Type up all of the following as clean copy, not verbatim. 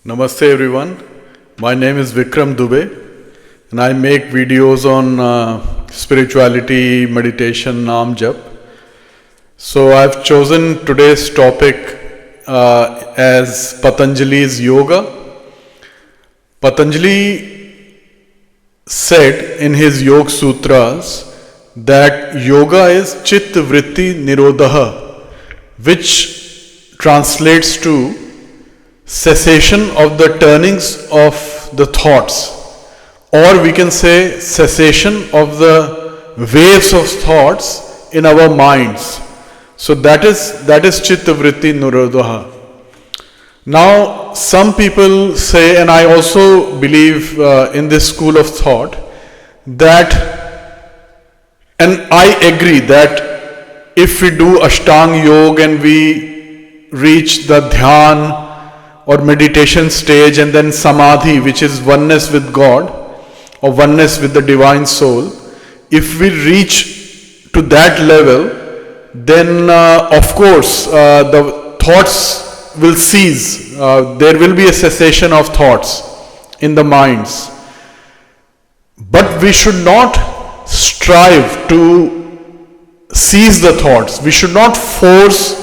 Namaste everyone. My name is Vikram Dubey and I make videos on spirituality, meditation, Naam Jap. So I've chosen today's topic as Patanjali's yoga. Patanjali said in his Yoga Sutras that yoga is Chit Vritti Nirodha, which translates to cessation of the turnings of the thoughts, or we can say cessation of the waves of thoughts in our minds. So that is Chitta Vritti Nirodha. Now some people say, and I also believe in this school of thought, that, and I agree that if we do Ashtanga Yoga and we reach the Dhyan or meditation stage and then Samadhi, which is oneness with God or oneness with the divine soul, if we reach to that level, then of course the thoughts will cease. There will be a cessation of thoughts in the minds. But we should not strive to cease the thoughts. We should not force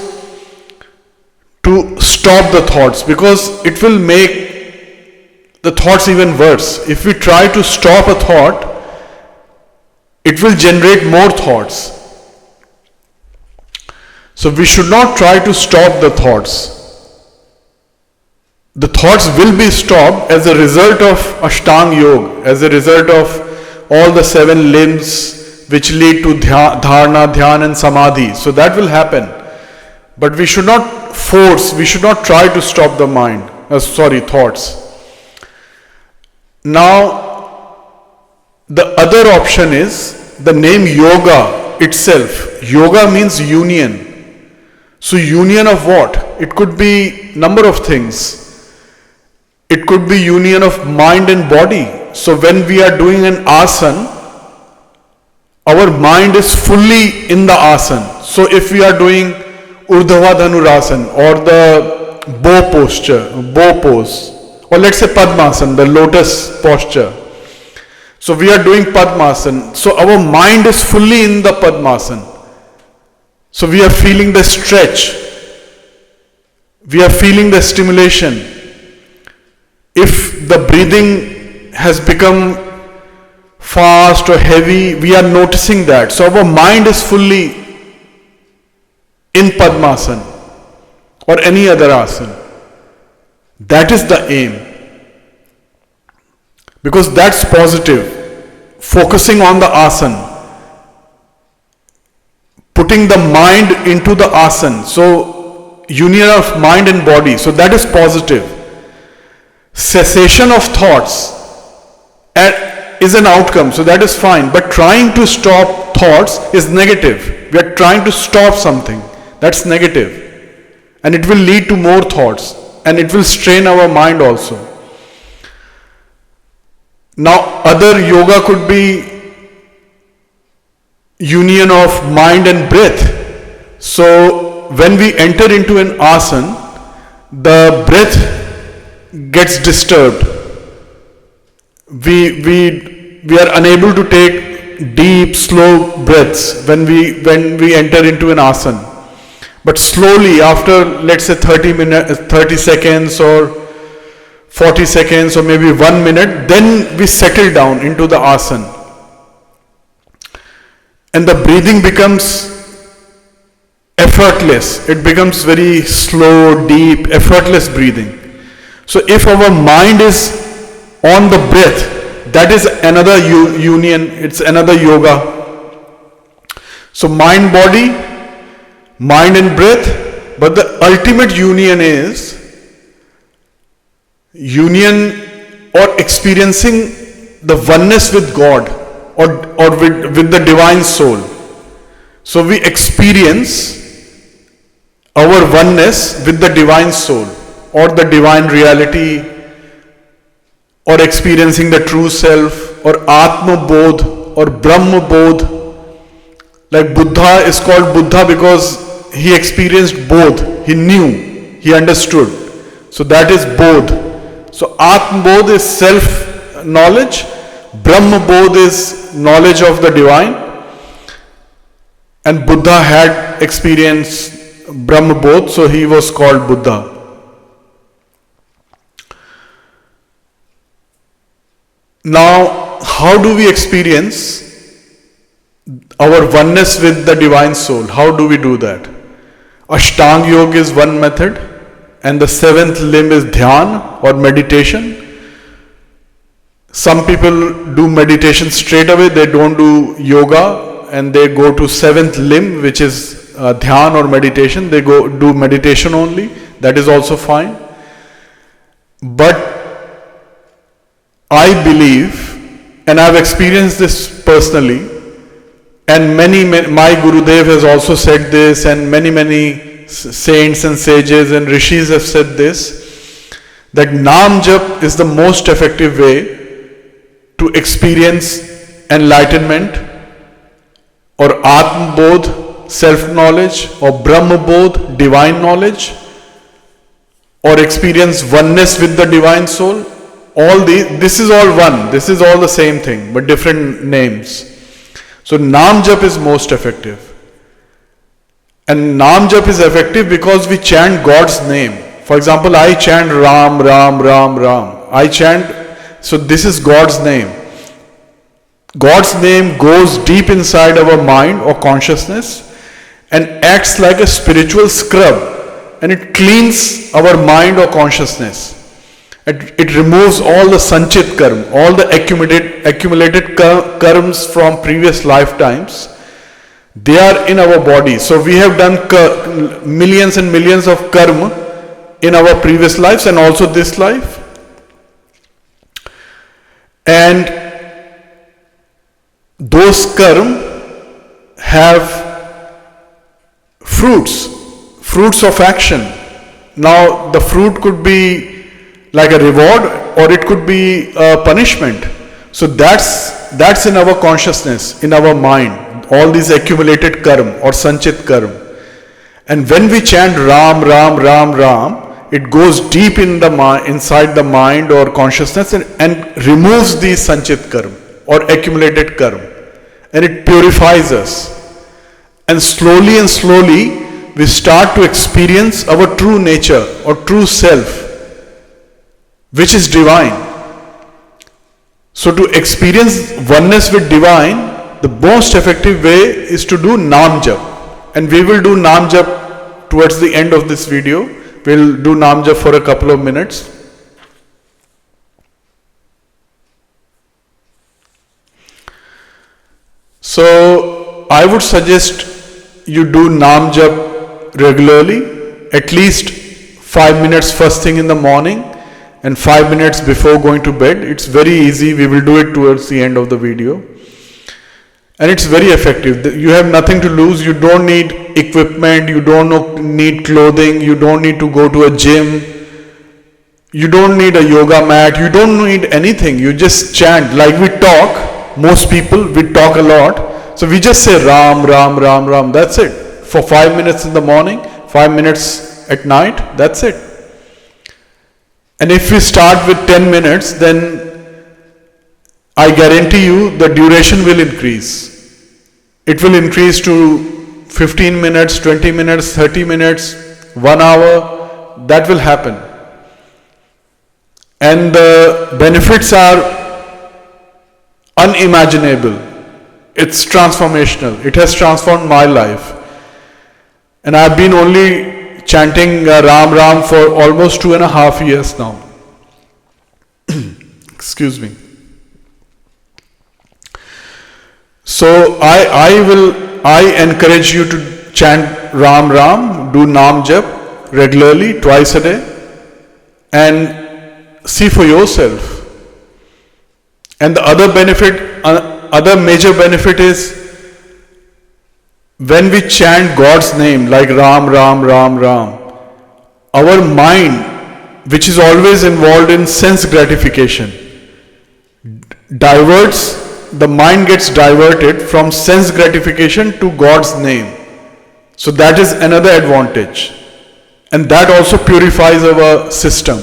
to stop the thoughts, because it will make the thoughts even worse. If we try to stop a thought, it will generate more thoughts. So we should not try to stop the thoughts. The thoughts will be stopped as a result of Ashtanga Yoga, as a result of all the 7 limbs which lead to Dharana, Dhyan and Samadhi. So that will happen. But we should not force, we should not try to stop the thoughts. Now, the other option is the name yoga itself. Yoga means union. So union of what? It could be number of things. It could be union of mind and body. So when we are doing an asana, our mind is fully in the asana. So if we are doing Urdhva Dhanurasana or the bow pose, or let's say Padmasana, the lotus posture. So we are doing Padmasana. So our mind is fully in the Padmasana. So we are feeling the stretch. We are feeling the stimulation. If the breathing has become fast or heavy, we are noticing that. So our mind is fully in Padmasana or any other asana. That is the aim. Because that's positive. Focusing on the asana. Putting the mind into the asana. So, union of mind and body. So that is positive. Cessation of thoughts is an outcome. So that is fine. But trying to stop thoughts is negative. We are trying to stop something. That's negative, and it will lead to more thoughts, and it will strain our mind also. Now, other yoga could be union of mind and breath. So, when we enter into an asana, the breath gets disturbed. We are unable to take deep, slow breaths when we enter into an asana. But slowly, after let's say 30 seconds or 40 seconds or maybe 1 minute, then we settle down into the asana. And the breathing becomes effortless. It becomes very slow, deep, effortless breathing. So if our mind is on the breath, that is another union, it's another yoga. So mind, body, mind and breath, but the ultimate union is union or experiencing the oneness with God or with the divine soul. So we experience our oneness with the divine soul or the divine reality, or experiencing the true self, or Atma Bodh or Brahma Bodh. Like Buddha is called Buddha because he experienced both. He knew, he understood. So that is Bodh. So Atma-bodh is self-knowledge, Brahma-bodh is knowledge of the divine, and Buddha had experienced Brahma-bodh, so he was called Buddha. Now, how do we experience our oneness with the divine soul? How do we do that? Ashtanga Yoga is one method, and the seventh limb is Dhyan or meditation. Some people do meditation straight away, they don't do yoga, and they go to seventh limb, which is Dhyan or meditation. They go do meditation only. That is also fine. But I believe, and I've experienced this personally, and my Gurudev has also said this, and many saints and sages and rishis have said this, that Naam Jap is the most effective way to experience enlightenment, or Atma-bodh, self-knowledge, or Brahma-bodh, divine knowledge, or experience oneness with the divine soul. This is all one, this is all the same thing, but different names. So Naam Jap is most effective. And Naam Jap is effective because we chant God's name. For example, I chant Ram, Ram, Ram, Ram. I chant, so this is God's name. God's name goes deep inside our mind or consciousness and acts like a spiritual scrub, and it cleans our mind or consciousness. It removes all the sanchit karma, all the accumulated karmas from previous lifetimes. They are in our body. So we have done millions and millions of karma in our previous lives and also this life. And those karma have fruits of action. Now the fruit could be like a reward, or it could be a punishment. So that's in our consciousness, in our mind, all these accumulated karma or sanchit karma. And when we chant Ram, Ram, Ram, Ram, it goes deep inside the mind or consciousness and removes these sanchit karma or accumulated karma, and it purifies us. And slowly we start to experience our true nature or true self, which is divine. So to experience oneness with divine, the most effective way is to do Naam Jap. And we will do Naam Jap towards the end of this video. We'll do Naam Jap for a couple of minutes. So I would suggest you do Naam Jap regularly, at least 5 minutes first thing in the morning, and 5 minutes before going to bed. It's very easy. We will do it towards the end of the video. And it's very effective. You have nothing to lose. You don't need equipment. You don't need clothing. You don't need to go to a gym. You don't need a yoga mat. You don't need anything. You just chant. Like we talk, most people, we talk a lot. So we just say Ram, Ram, Ram, Ram. That's it. For 5 minutes in the morning, 5 minutes at night. That's it. And if we start with 10 minutes, then I guarantee you the duration will increase. It will increase to 15 minutes, 20 minutes, 30 minutes, 1 hour. That will happen. And the benefits are unimaginable. It's transformational. It has transformed my life. And I've been only chanting Ram Ram for almost 2.5 years now. Excuse me. So I encourage you to chant Ram Ram, do Naam Jap regularly, twice a day, and see for yourself. And the other major benefit is, when we chant God's name like Ram, Ram, Ram, Ram, our mind, which is always involved in sense gratification, the mind gets diverted from sense gratification to God's name. So that is another advantage. And that also purifies our system,